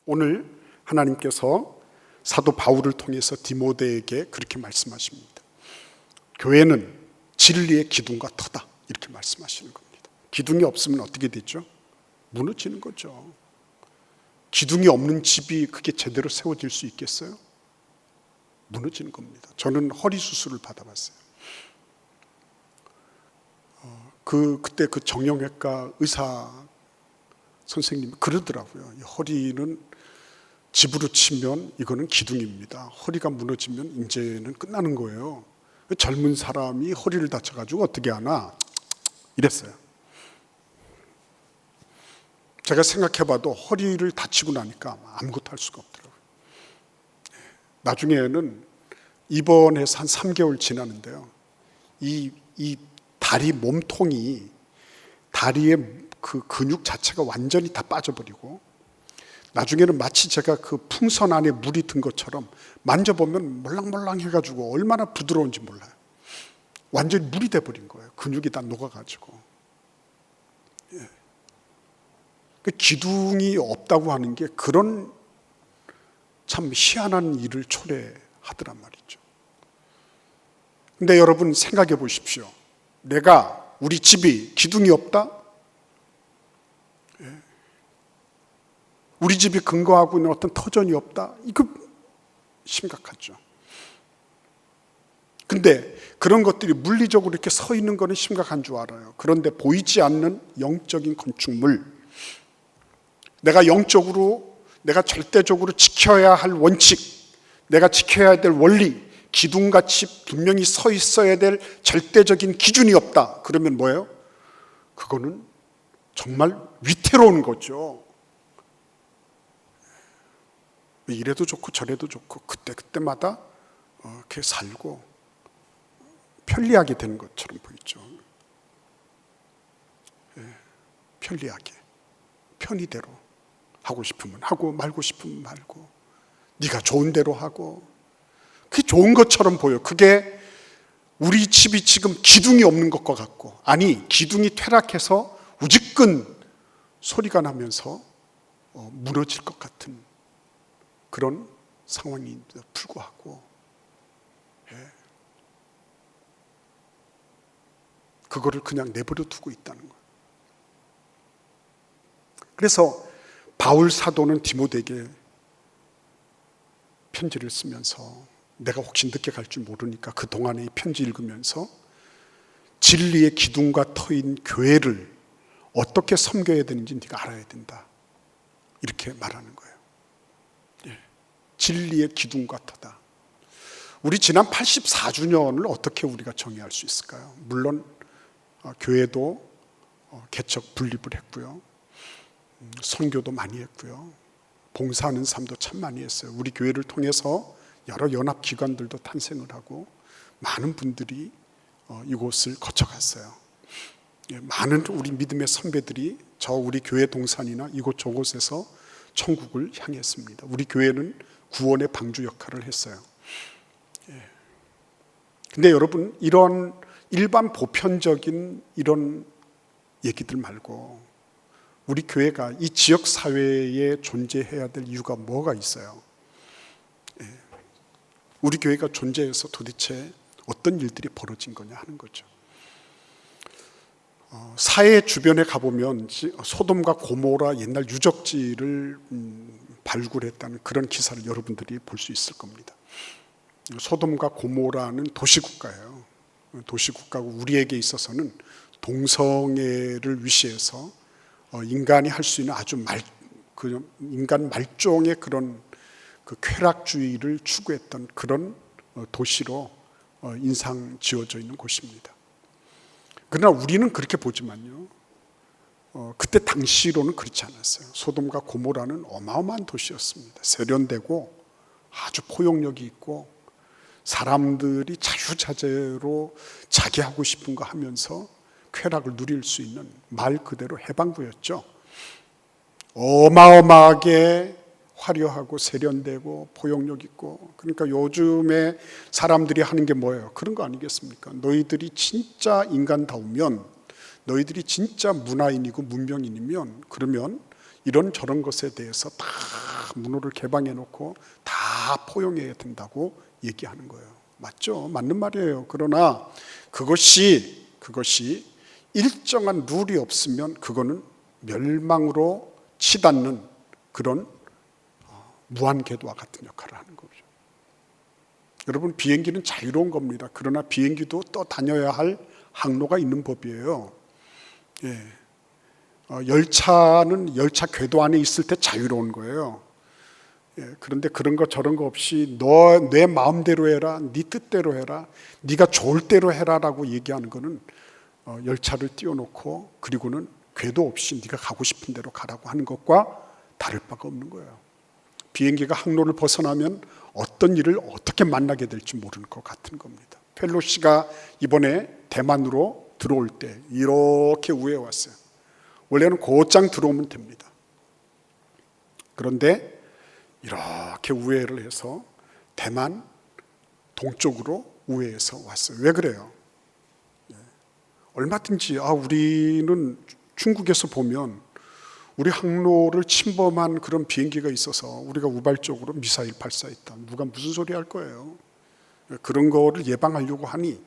오늘 하나님께서 사도 바울을 통해서 디모데에게 그렇게 말씀하십니다. 교회는 진리의 기둥과 터다, 이렇게 말씀하시는 겁니다. 기둥이 없으면 어떻게 되죠? 무너지는 거죠. 기둥이 없는 집이 그게 제대로 세워질 수 있겠어요? 무너지는 겁니다. 저는 허리 수술을 받아봤어요. 그때 그 정형외과 의사 선생님이 그러더라고요. 허리는 집으로 치면 이거는 기둥입니다. 허리가 무너지면 이제는 끝나는 거예요. 젊은 사람이 허리를 다쳐가지고 어떻게 하나 이랬어요. 제가 생각해봐도 허리를 다치고 나니까 아무것도 할 수가 없더라고요. 나중에는 입원해서 한 3개월 지나는데요, 이 다리 몸통이, 다리의 그 근육 자체가 완전히 다 빠져버리고, 나중에는 마치 제가 그 풍선 안에 물이 든 것처럼 만져보면 몰랑몰랑 해가지고 얼마나 부드러운지 몰라요. 완전히 물이 돼버린 거예요. 근육이 다 녹아가지고. 그 기둥이 없다고 하는 게 그런 참 희한한 일을 초래하더란 말이죠. 근데 여러분 생각해 보십시오. 우리 집이 기둥이 없다? 우리 집이 근거하고 있는 어떤 터전이 없다? 이거 심각하죠. 근데 그런 것들이 물리적으로 이렇게 서 있는 거는 심각한 줄 알아요. 그런데 보이지 않는 영적인 건축물, 내가 영적으로, 내가 절대적으로 지켜야 할 원칙, 내가 지켜야 될 원리, 기둥같이 분명히 서 있어야 될 절대적인 기준이 없다. 그러면 뭐예요? 그거는 정말 위태로운 거죠. 이래도 좋고 저래도 좋고 그때마다 이렇게 살고 편리하게 되는 것처럼 보이죠. 편리하게, 편의대로 하고 싶으면 하고 말고 싶으면 말고, 네가 좋은 대로 하고, 그게 좋은 것처럼 보여. 그게 우리 집이 지금 기둥이 없는 것과 같고, 아니 기둥이 퇴락해서 우직근 소리가 나면서 무너질 것 같은 그런 상황인데도 불구하고 그거를 그냥 내버려 두고 있다는 거예요. 그래서 바울 사도는 디모데에게 편지를 쓰면서, 내가 혹시 늦게 갈 줄 모르니까 그동안에 이 편지 읽으면서 진리의 기둥과 터인 교회를 어떻게 섬겨야 되는지 네가 알아야 된다, 이렇게 말하는 거예요. 진리의 기둥과 터다. 우리 지난 84주년을 어떻게 우리가 정의할 수 있을까요? 물론 교회도 개척 분립을 했고요, 선교도 많이 했고요, 봉사하는 삶도 참 많이 했어요. 우리 교회를 통해서 여러 연합기관들도 탄생을 하고 많은 분들이 이곳을 거쳐갔어요. 많은 우리 믿음의 선배들이 저 우리 교회 동산이나 이곳 저곳에서 천국을 향했습니다. 우리 교회는 구원의 방주 역할을 했어요. 근데 여러분, 이런 일반 보편적인 이런 얘기들 말고 우리 교회가 이 지역 사회에 존재해야 될 이유가 뭐가 있어요? 우리 교회가 존재해서 도대체 어떤 일들이 벌어진 거냐 하는 거죠. 사해 주변에 가보면 소돔과 고모라 옛날 유적지를 발굴했다는 그런 기사를 여러분들이 볼 수 있을 겁니다. 소돔과 고모라는 도시국가예요. 도시국가고 우리에게 있어서는 동성애를 위시해서 인간이 할 수 있는 아주 인간 말종의 그런 그 쾌락주의를 추구했던 그런 도시로 인상 지어져 있는 곳입니다. 그러나 우리는 그렇게 보지만요, 그때 당시로는 그렇지 않았어요. 소돔과 고모라는 어마어마한 도시였습니다. 세련되고 아주 포용력이 있고 사람들이 자유자재로 자기 하고 싶은 거 하면서 쾌락을 누릴 수 있는 말 그대로 해방구였죠. 어마어마하게 화려하고 세련되고 포용력 있고, 그러니까 요즘에 사람들이 하는 게 뭐예요? 그런 거 아니겠습니까? 너희들이 진짜 인간다우면, 너희들이 진짜 문화인이고 문명인이면, 그러면 이런 저런 것에 대해서 다 문호를 개방해 놓고 다 포용해야 된다고 얘기하는 거예요. 맞죠? 맞는 말이에요. 그러나 그것이 일정한 룰이 없으면 그거는 멸망으로 치닫는 그런 무한궤도와 같은 역할을 하는 거죠. 여러분, 비행기는 자유로운 겁니다. 그러나 비행기도 또 다녀야 할 항로가 있는 법이에요. 예. 열차는 열차 궤도 안에 있을 때 자유로운 거예요. 예. 그런데 그런 거 저런 거 없이 너 내 마음대로 해라, 네 뜻대로 해라, 네가 좋을 대로 해라라고 얘기하는 거는 열차를 띄워놓고 그리고는 궤도 없이 네가 가고 싶은 대로 가라고 하는 것과 다를 바가 없는 거예요. 비행기가 항로를 벗어나면 어떤 일을 어떻게 만나게 될지 모르는 것 같은 겁니다. 펠로시가 이번에 대만으로 들어올 때 이렇게 우회해 왔어요. 원래는 곧장 들어오면 됩니다. 그런데 이렇게 우회를 해서 대만 동쪽으로 우회해서 왔어요. 왜 그래요? 얼마든지 우리는 중국에서 보면 우리 항로를 침범한 그런 비행기가 있어서 우리가 우발적으로 미사일 발사했다. 누가 무슨 소리 할 거예요. 그런 거를 예방하려고 하니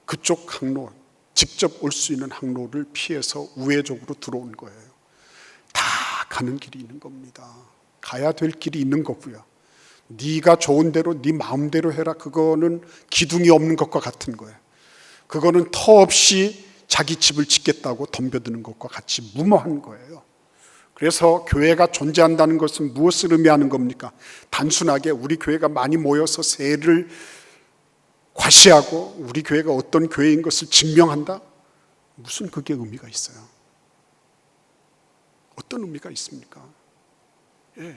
그쪽 항로, 직접 올 수 있는 항로를 피해서 우회적으로 들어온 거예요. 다 가는 길이 있는 겁니다. 가야 될 길이 있는 거고요. 네가 좋은 대로 네 마음대로 해라. 그거는 기둥이 없는 것과 같은 거예요. 그거는 터 없이 자기 집을 짓겠다고 덤벼드는 것과 같이 무모한 거예요. 그래서 교회가 존재한다는 것은 무엇을 의미하는 겁니까? 단순하게 우리 교회가 많이 모여서 세를 과시하고 우리 교회가 어떤 교회인 것을 증명한다? 무슨 그게 의미가 있어요? 어떤 의미가 있습니까? 예.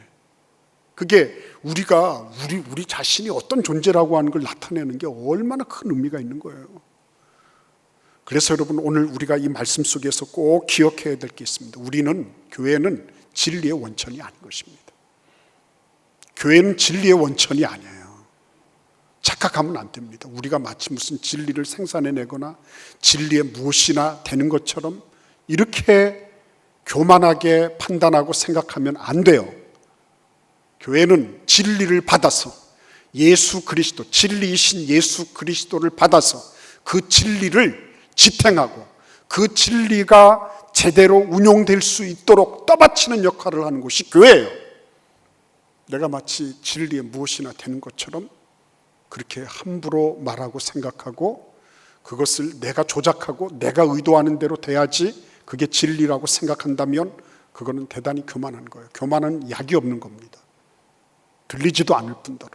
그게 우리가 우리 자신이 어떤 존재라고 하는 걸 나타내는 게 얼마나 큰 의미가 있는 거예요. 그래서 여러분, 오늘 우리가 이 말씀 속에서 꼭 기억해야 될 게 있습니다. 교회는 진리의 원천이 아닌 것입니다. 교회는 진리의 원천이 아니에요. 착각하면 안 됩니다. 우리가 마치 무슨 진리를 생산해내거나 진리의 무엇이나 되는 것처럼 이렇게 교만하게 판단하고 생각하면 안 돼요. 교회는 진리를 받아서 예수 그리스도, 진리이신 예수 그리스도를 받아서 그 진리를 지탱하고 그 진리가 제대로 운용될 수 있도록 떠받치는 역할을 하는 곳이 교회예요. 내가 마치 진리에 무엇이나 되는 것처럼 그렇게 함부로 말하고 생각하고 그것을 내가 조작하고 내가 의도하는 대로 돼야지 그게 진리라고 생각한다면 그거는 대단히 교만한 거예요. 교만은 약이 없는 겁니다. 들리지도 않을 뿐더러.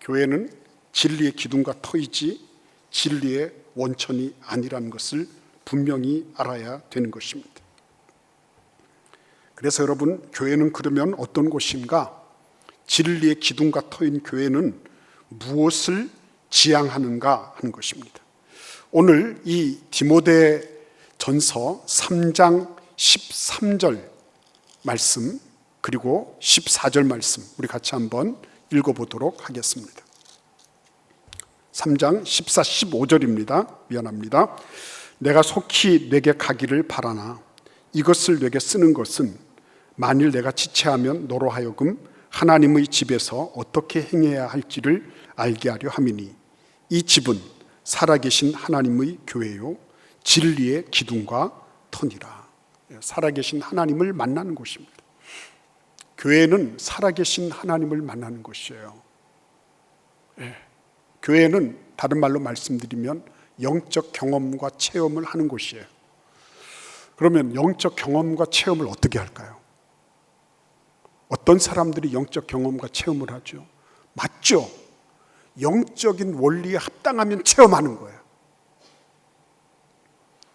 교회는 진리의 기둥과 터이지 진리의 원천이 아니라는 것을 분명히 알아야 되는 것입니다. 그래서 여러분, 교회는 그러면 어떤 곳인가? 진리의 기둥과 터인 교회는 무엇을 지향하는가 하는 것입니다. 오늘 이 디모데 전서 3장 13절 말씀 그리고 14절 말씀 우리 같이 한번 읽어보도록 하겠습니다. 3장 14, 15절입니다. 미안합니다. 내가 속히 내게 가기를 바라나 이것을 내게 쓰는 것은 만일 내가 지체하면 너로 하여금 하나님의 집에서 어떻게 행해야 할지를 알게 하려 함이니 이 집은 살아계신 하나님의 교회요 진리의 기둥과 터니라. 살아계신 하나님을 만나는 곳입니다. 교회는 살아계신 하나님을 만나는 곳이에요. 교회는 다른 말로 말씀드리면 영적 경험과 체험을 하는 곳이에요. 그러면 영적 경험과 체험을 어떻게 할까요? 어떤 사람들이 영적 경험과 체험을 하죠? 맞죠? 영적인 원리에 합당하면 체험하는 거예요.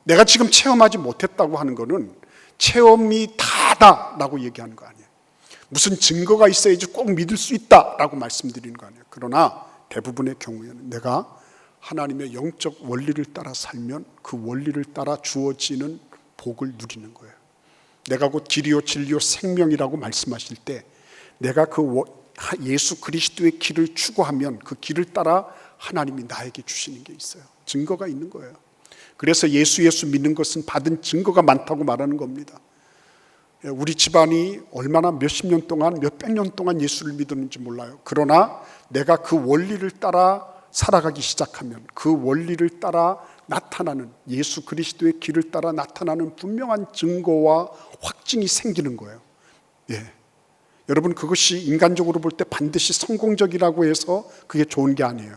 내가 지금 체험하지 못했다고 하는 거는 체험이 다다라고 얘기하는 거 아니에요. 무슨 증거가 있어야지 꼭 믿을 수 있다라고 말씀드리는 거 아니에요. 그러나 대부분의 경우에는 내가 하나님의 영적 원리를 따라 살면 그 원리를 따라 주어지는 복을 누리는 거예요. 내가 곧 길이요 진리요 생명이라고 말씀하실 때 내가 그 예수 그리스도의 길을 추구하면 그 길을 따라 하나님이 나에게 주시는 게 있어요. 증거가 있는 거예요. 그래서 예수 믿는 것은 받은 증거가 많다고 말하는 겁니다. 우리 집안이 얼마나 몇십 년 동안, 몇백 년 동안 예수를 믿었는지 몰라요. 그러나 내가 그 원리를 따라 살아가기 시작하면 그 원리를 따라 나타나는, 예수 그리스도의 길을 따라 나타나는 분명한 증거와 확증이 생기는 거예요. 여러분, 그것이 인간적으로 볼 때 반드시 성공적이라고 해서 그게 좋은 게 아니에요.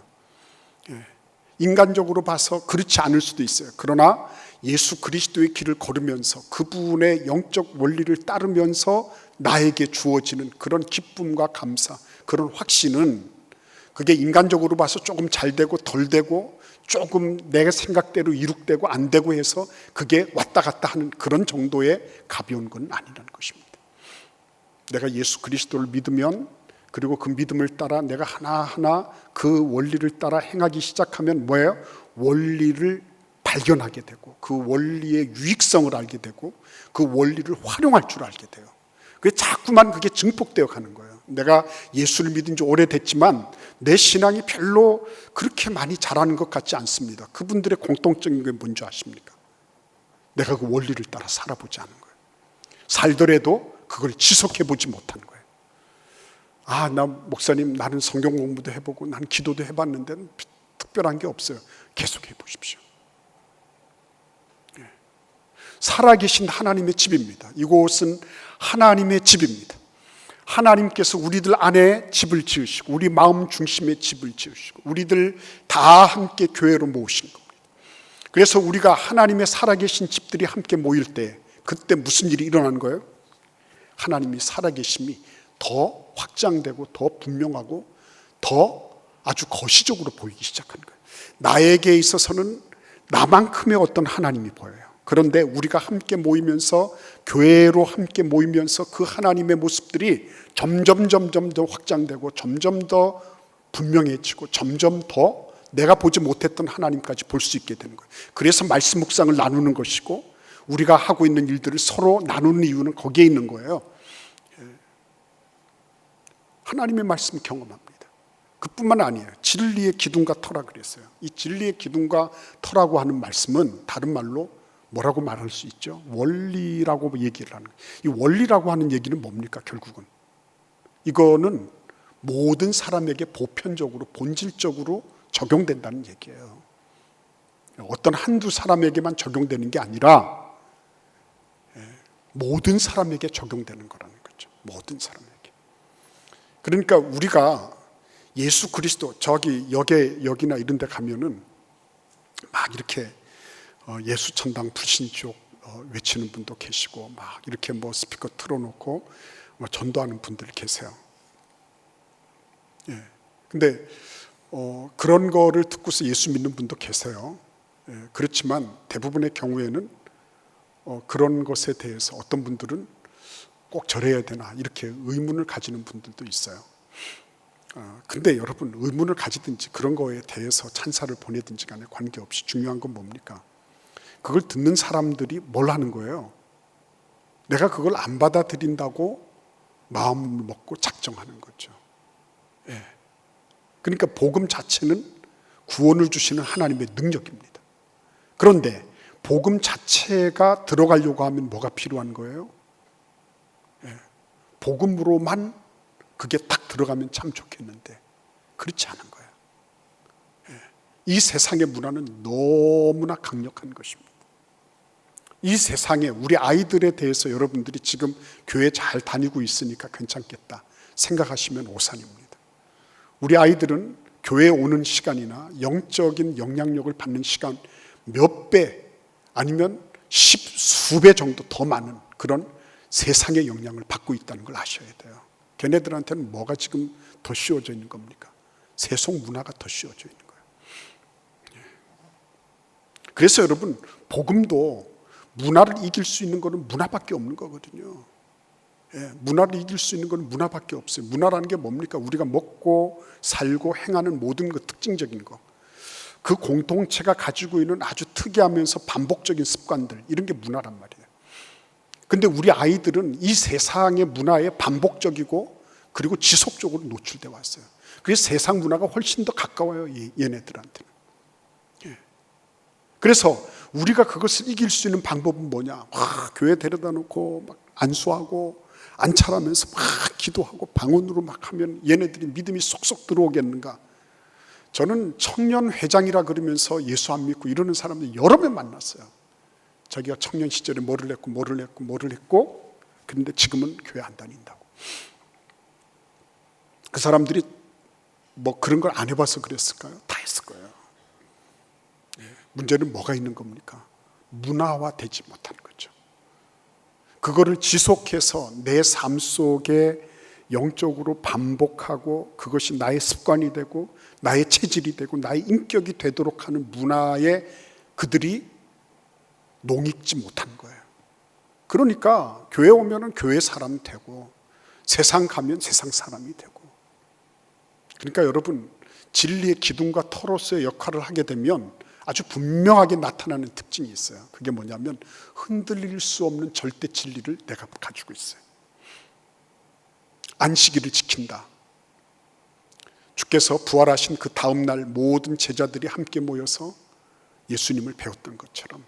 인간적으로 봐서 그렇지 않을 수도 있어요. 그러나 예수 그리스도의 길을 걸으면서 그분의 영적 원리를 따르면서 나에게 주어지는 그런 기쁨과 감사, 그런 확신은, 그게 인간적으로 봐서 조금 잘 되고 덜 되고 조금 내 생각대로 이룩되고 안 되고 해서 그게 왔다 갔다 하는 그런 정도의 가벼운 건 아니라는 것입니다. 내가 예수 그리스도를 믿으면, 그리고 그 믿음을 따라 내가 하나하나 그 원리를 따라 행하기 시작하면 뭐예요? 원리를 발견하게 되고 그 원리의 유익성을 알게 되고 그 원리를 활용할 줄 알게 돼요. 그게 자꾸만 그게 증폭되어 가는 거예요. 내가 예수를 믿은 지 오래됐지만 내 신앙이 별로 그렇게 많이 자라는 것 같지 않습니다. 그분들의 공통적인 게 뭔지 아십니까? 내가 그 원리를 따라 살아보지 않은 거예요. 살더라도 그걸 지속해보지 못한 거예요. 나 목사님, 나는 성경 공부도 해보고 난 기도도 해봤는데 특별한 게 없어요. 계속 해보십시오. 살아계신 하나님의 집입니다. 이곳은 하나님의 집입니다. 하나님께서 우리들 안에 집을 지으시고 우리 마음 중심에 집을 지으시고 우리들 다 함께 교회로 모으신 겁니다. 그래서 우리가 하나님의 살아계신 집들이 함께 모일 때 그때 무슨 일이 일어나는 거예요? 하나님이 살아계심이 더 확장되고 더 분명하고 더 아주 거시적으로 보이기 시작하는 거예요. 나에게 있어서는 나만큼의 어떤 하나님이 보여요. 그런데 우리가 함께 모이면서, 교회로 함께 모이면서 그 하나님의 모습들이 점점 더 확장되고 점점 더 분명해지고 점점 더 내가 보지 못했던 하나님까지 볼 수 있게 되는 거예요. 그래서 말씀 묵상을 나누는 것이고 우리가 하고 있는 일들을 서로 나누는 이유는 거기에 있는 거예요. 하나님의 말씀 경험합니다. 그뿐만 아니에요. 진리의 기둥과 터라 그랬어요. 이 진리의 기둥과 터라고 하는 말씀은 다른 말로 뭐라고 말할 수 있죠? 원리라고 얘기를 하는 거예요. 이 원리라고 하는 얘기는 뭡니까? 결국은 이거는 모든 사람에게 보편적으로 본질적으로 적용된다는 얘기예요. 어떤 한두 사람에게만 적용되는 게 아니라 모든 사람에게 적용되는 거라는 거죠. 모든 사람에게. 그러니까 우리가 예수 그리스도, 저기 여기나 이런 데 가면은 막 이렇게 예수 천당 불신족 외치는 분도 계시고 막 이렇게 뭐 스피커 틀어놓고 전도하는 분들 계세요. 근데 그런 거를 듣고서 예수 믿는 분도 계세요. 그렇지만 대부분의 경우에는 그런 것에 대해서 어떤 분들은 꼭 절해야 되나 이렇게 의문을 가지는 분들도 있어요. 근데 여러분, 의문을 가지든지 그런 거에 대해서 찬사를 보내든지 간에 관계없이 중요한 건 뭡니까? 그걸 듣는 사람들이 뭘 하는 거예요? 내가 그걸 안 받아들인다고 마음을 먹고 작정하는 거죠. 그러니까 복음 자체는 구원을 주시는 하나님의 능력입니다. 그런데 복음 자체가 들어가려고 하면 뭐가 필요한 거예요? 복음으로만 그게 딱 들어가면 참 좋겠는데 그렇지 않은 거예요. 이 세상의 문화는 너무나 강력한 것입니다. 이 세상에 우리 아이들에 대해서 여러분들이 지금 교회 잘 다니고 있으니까 괜찮겠다 생각하시면 오산입니다. 우리 아이들은 교회에 오는 시간이나 영적인 영향력을 받는 시간 몇 배 아니면 수배 정도 더 많은 그런 세상의 영향을 받고 있다는 걸 아셔야 돼요. 걔네들한테는 뭐가 지금 더 씌워져 있는 겁니까? 세속 문화가 더 씌워져 있는 거예요. 그래서 여러분, 복음도 문화를 이길 수 있는 거는 문화밖에 없는 거거든요. 문화를 이길 수 있는 건 문화밖에 없어요. 문화라는 게 뭡니까? 우리가 먹고 살고 행하는 모든 것, 특징적인 거, 그 공동체가 가지고 있는 아주 특이하면서 반복적인 습관들, 이런 게 문화란 말이에요. 근데 우리 아이들은 이 세상의 문화에 반복적이고 그리고 지속적으로 노출되어 왔어요. 그래서 세상 문화가 훨씬 더 가까워요, 얘네들한테는. 그래서 우리가 그것을 이길 수 있는 방법은 뭐냐? 교회 데려다 놓고 막 안수하고 안찰하면서 막 기도하고 방언으로 막 하면 얘네들이 믿음이 쏙쏙 들어오겠는가? 저는 청년 회장이라 그러면서 예수 안 믿고 이러는 사람들 여러 명 만났어요. 자기가 청년 시절에 뭐를 했고 그런데 지금은 교회 안 다닌다고. 그 사람들이 뭐 그런 걸 안 해봐서 그랬을까요? 다 했을 거예요. 문제는 뭐가 있는 겁니까? 문화화되지 못하는 거죠. 그거를 지속해서 내 삶 속에 영적으로 반복하고 그것이 나의 습관이 되고 나의 체질이 되고 나의 인격이 되도록 하는 문화에 그들이 농익지 못한 거예요. 그러니까 교회 오면은 교회 사람 되고 세상 가면 세상 사람이 되고. 그러니까 여러분, 진리의 기둥과 터로서의 역할을 하게 되면 아주 분명하게 나타나는 특징이 있어요. 그게 뭐냐면 흔들릴 수 없는 절대 진리를 내가 가지고 있어요. 안식일을 지킨다. 주께서 부활하신 그 다음 날 모든 제자들이 함께 모여서 예수님을 배웠던 것처럼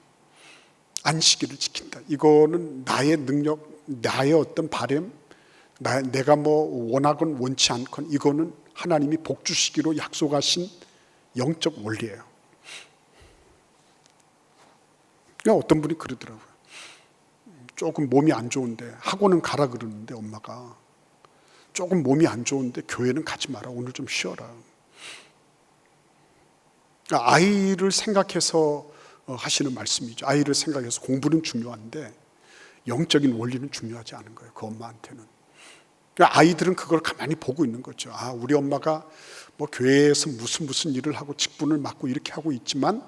안식일을 지킨다. 이거는 나의 능력, 나의 어떤 바램, 내가 뭐 원하건 원치 않건 이거는 하나님이 복 주시기로 약속하신 영적 원리예요. 그러니까 어떤 분이 그러더라고요. 조금 몸이 안 좋은데 학원은 가라 그러는데 엄마가 조금 몸이 안 좋은데 교회는 가지 마라. 오늘 좀 쉬어라. 그러니까 아이를 생각해서 하시는 말씀이죠. 아이를 생각해서 공부는 중요한데 영적인 원리는 중요하지 않은 거예요. 그 엄마한테는. 그러니까 아이들은 그걸 가만히 보고 있는 거죠. 아, 우리 엄마가 뭐 교회에서 무슨 일을 하고 직분을 맡고 이렇게 하고 있지만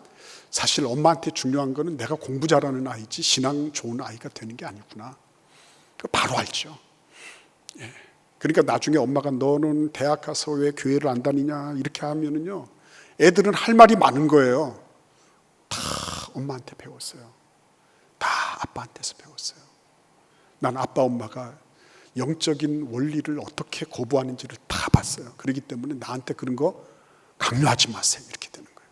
사실 엄마한테 중요한 거는 내가 공부 잘하는 아이지 신앙 좋은 아이가 되는 게 아니구나. 바로 알죠. 예. 그러니까 나중에 엄마가 너는 대학 가서 왜 교회를 안 다니냐 이렇게 하면은요, 애들은 할 말이 많은 거예요. 다 엄마한테 배웠어요. 다 아빠한테서 배웠어요. 난 아빠 엄마가 영적인 원리를 어떻게 거부하는지를 다 봤어요. 그렇기 때문에 나한테 그런 거 강요하지 마세요. 이렇게 되는 거예요.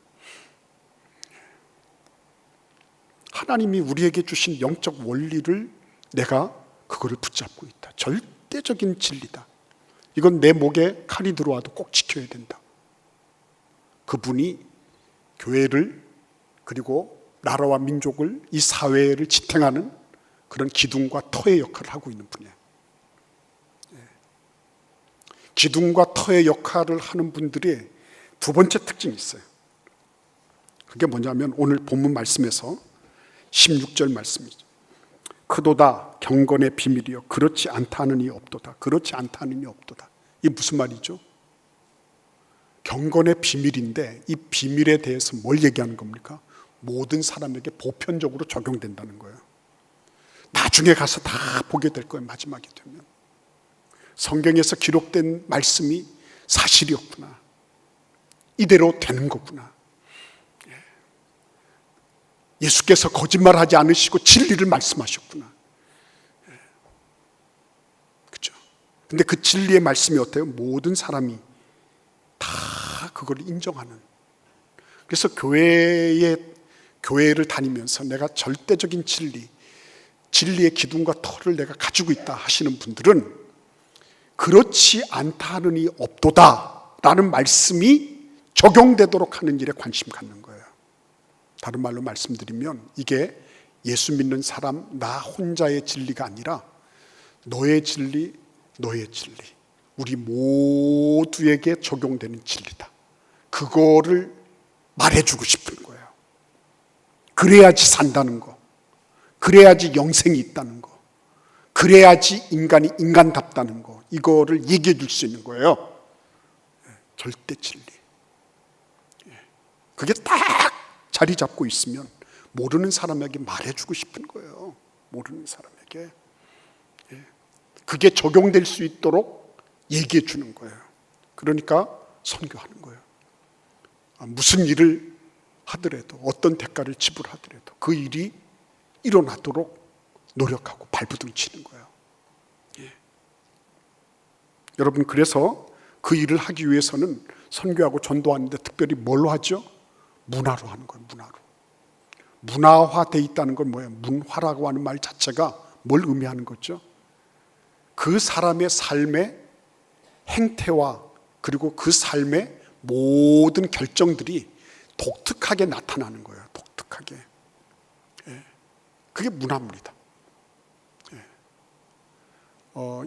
하나님이 우리에게 주신 영적 원리를 내가 그거를 붙잡고 있다. 절대적인 진리다. 이건 내 목에 칼이 들어와도 꼭 지켜야 된다. 그분이 교회를 그리고 나라와 민족을 이 사회를 지탱하는 그런 기둥과 터의 역할을 하고 있는 분이에요. 기둥과 터의 역할을 하는 분들의 두 번째 특징이 있어요. 그게 뭐냐면 오늘 본문 말씀에서 16절 말씀이죠. 크도다 경건의 비밀이요 그렇지 않다는 이 없도다. 그렇지 않다는 이 없도다. 이게 무슨 말이죠? 경건의 비밀인데 이 비밀에 대해서 뭘 얘기하는 겁니까? 모든 사람에게 보편적으로 적용된다는 거예요. 나중에 가서 다 보게 될 거예요. 마지막에 되면 성경에서 기록된 말씀이 사실이었구나. 이대로 되는 거구나. 예수께서 거짓말하지 않으시고 진리를 말씀하셨구나. 그렇죠? 근데 그 진리의 말씀이 어때요? 모든 사람이 다 그걸 인정하는. 그래서 교회를 다니면서 내가 절대적인 진리의 기둥과 터를 내가 가지고 있다 하시는 분들은 그렇지 않다는 이 없도다 라는 말씀이 적용되도록 하는 일에 관심 갖는 거예요. 다른 말로 말씀드리면 이게 예수 믿는 사람 나 혼자의 진리가 아니라 너의 진리, 우리 모두에게 적용되는 진리다. 그거를 말해주고 싶은 거예요. 그래야지 산다는 거, 그래야지 영생이 있다는 거, 그래야지 인간이 인간답다는 거, 이거를 얘기해 줄 수 있는 거예요. 절대 진리. 그게 딱 자리 잡고 있으면 모르는 사람에게 말해주고 싶은 거예요. 모르는 사람에게. 그게 적용될 수 있도록 얘기해 주는 거예요. 그러니까 선교하는 거예요. 무슨 일을 하더라도 어떤 대가를 지불하더라도 그 일이 일어나도록 노력하고 발부둥 치는 거예요. 여러분, 그래서 그 일을 하기 위해서는 선교하고 전도하는데 특별히 뭘로 하죠? 문화로 하는 거예요. 문화화되어 있다는 건 뭐예요? 문화라고 하는 말 자체가 뭘 의미하는 거죠? 그 사람의 삶의 행태와 그리고 그 삶의 모든 결정들이 독특하게 나타나는 거예요. 독특하게. 그게 문화입니다.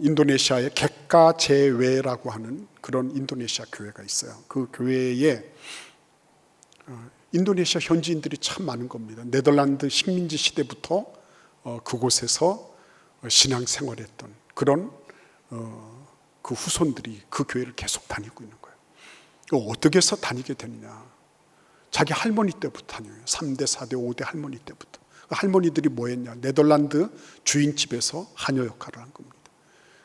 인도네시아의 객가제외라고 하는 그런 인도네시아 교회가 있어요. 그 교회에 인도네시아 현지인들이 참 많은 겁니다. 네덜란드 식민지 시대부터 그곳에서 신앙생활했던 그런 그 후손들이 그 교회를 계속 다니고 있는 거예요. 어떻게 해서 다니게 됐냐? 자기 할머니 때부터 다녀요. 3대, 4대, 5대 할머니 때부터. 그 할머니들이 뭐 했냐? 네덜란드 주인집에서 하녀 역할을 한 겁니다.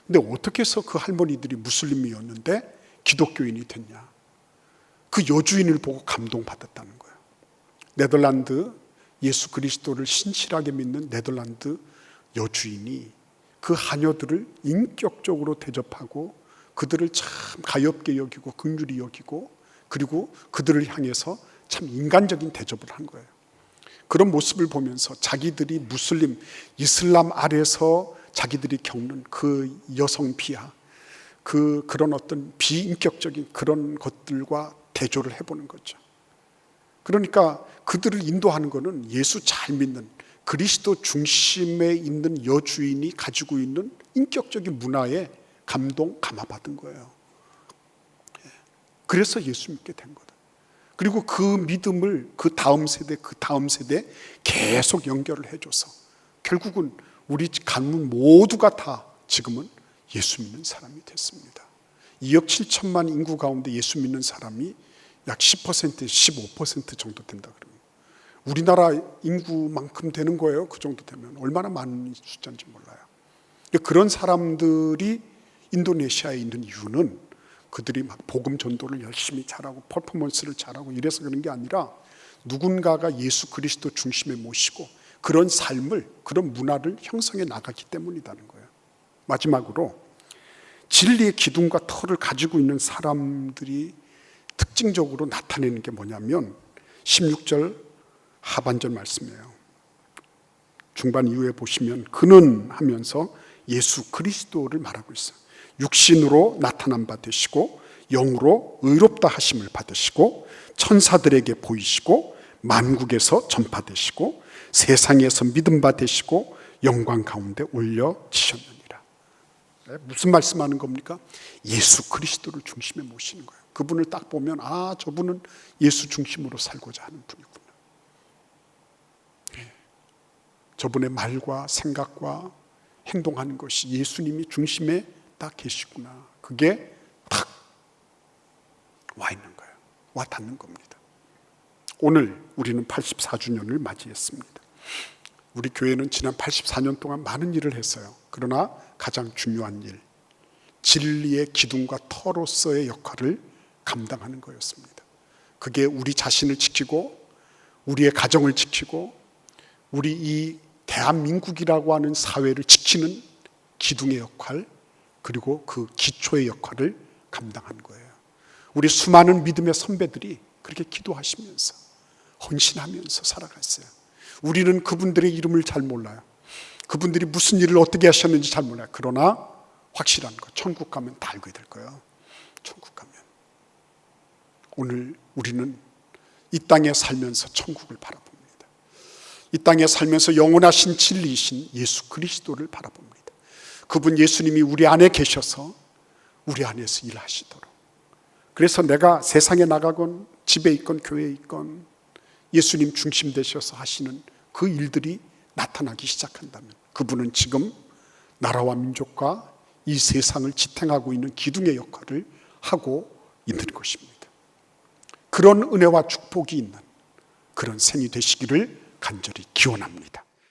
근데 어떻게 해서 그 할머니들이 무슬림이었는데 기독교인이 됐냐? 그 여주인을 보고 감동받았다는 거예요. 네덜란드 예수 그리스도를 신실하게 믿는 네덜란드 여주인이 그 하녀들을 인격적으로 대접하고 그들을 참 가엾게 여기고 긍휼히 여기고 그리고 그들을 향해서 참 인간적인 대접을 한 거예요. 그런 모습을 보면서 자기들이 무슬림, 이슬람 아래서 자기들이 겪는 그 여성 비하, 그런 어떤 비인격적인 그런 것들과 대조를 해보는 거죠. 그러니까 그들을 인도하는 것은 예수 잘 믿는 그리스도 중심에 있는 여주인이 가지고 있는 인격적인 문화에 감화받은 거예요. 그래서 예수 믿게 된 거다. 그리고 그 믿음을 그 다음 세대 계속 연결을 해줘서 결국은 우리 가문 모두가 다 지금은 예수 믿는 사람이 됐습니다. 2억 7천만 인구 가운데 예수 믿는 사람이 약 10%, 15% 정도 된다 그러면 우리나라 인구만큼 되는 거예요. 그 정도 되면 얼마나 많은 숫자인지 몰라요. 그런 사람들이 인도네시아에 있는 이유는 그들이 막 복음 전도를 열심히 잘하고 퍼포먼스를 잘하고 이래서 그런 게 아니라 누군가가 예수 그리스도 중심에 모시고 그런 삶을, 그런 문화를 형성해 나가기 때문이라는 거예요. 마지막으로 진리의 기둥과 터를 가지고 있는 사람들이 특징적으로 나타내는 게 뭐냐면 16절 하반절 말씀이에요. 중반 이후에 보시면 그는 하면서 예수 그리스도를 말하고 있어요. 육신으로 나타난 바 되시고 영으로 의롭다 하심을 받으시고 천사들에게 보이시고 만국에서 전파되시고 세상에서 믿음 바 되시고 영광 가운데 올려지셨느니라. 무슨 말씀하는 겁니까? 예수 그리스도를 중심에 모시는 거예요. 그분을 딱 보면 저분은 예수 중심으로 살고자 하는 분이구나. 저분의 말과 생각과 행동하는 것이 예수님이 중심에 딱 계시구나. 그게 딱 와 있는 거예요. 와 닿는 겁니다. 오늘 우리는 84주년을 맞이했습니다. 우리 교회는 지난 84년 동안 많은 일을 했어요. 그러나 가장 중요한 일, 진리의 기둥과 터로서의 역할을 감당하는 거였습니다. 그게 우리 자신을 지키고 우리의 가정을 지키고 우리 이 대한민국이라고 하는 사회를 지키는 기둥의 역할, 그리고 그 기초의 역할을 감당한 거예요. 우리 수많은 믿음의 선배들이 그렇게 기도하시면서 헌신하면서 살아갔어요. 우리는 그분들의 이름을 잘 몰라요. 그분들이 무슨 일을 어떻게 하셨는지 잘 몰라요. 그러나 확실한 거, 천국 가면 다 알게 될 거예요. 천국 가면. 오늘 우리는 이 땅에 살면서 천국을 바라봅니다. 이 땅에 살면서 영원하신 진리이신 예수 그리스도를 바라봅니다. 그분 예수님이 우리 안에 계셔서 우리 안에서 일하시도록. 그래서 내가 세상에 나가건 집에 있건 교회에 있건 예수님 중심 되셔서 하시는 그 일들이 나타나기 시작한다면 그분은 지금 나라와 민족과 이 세상을 지탱하고 있는 기둥의 역할을 하고 있는 것입니다. 그런 은혜와 축복이 있는 그런 생이 되시기를 간절히 기원합니다.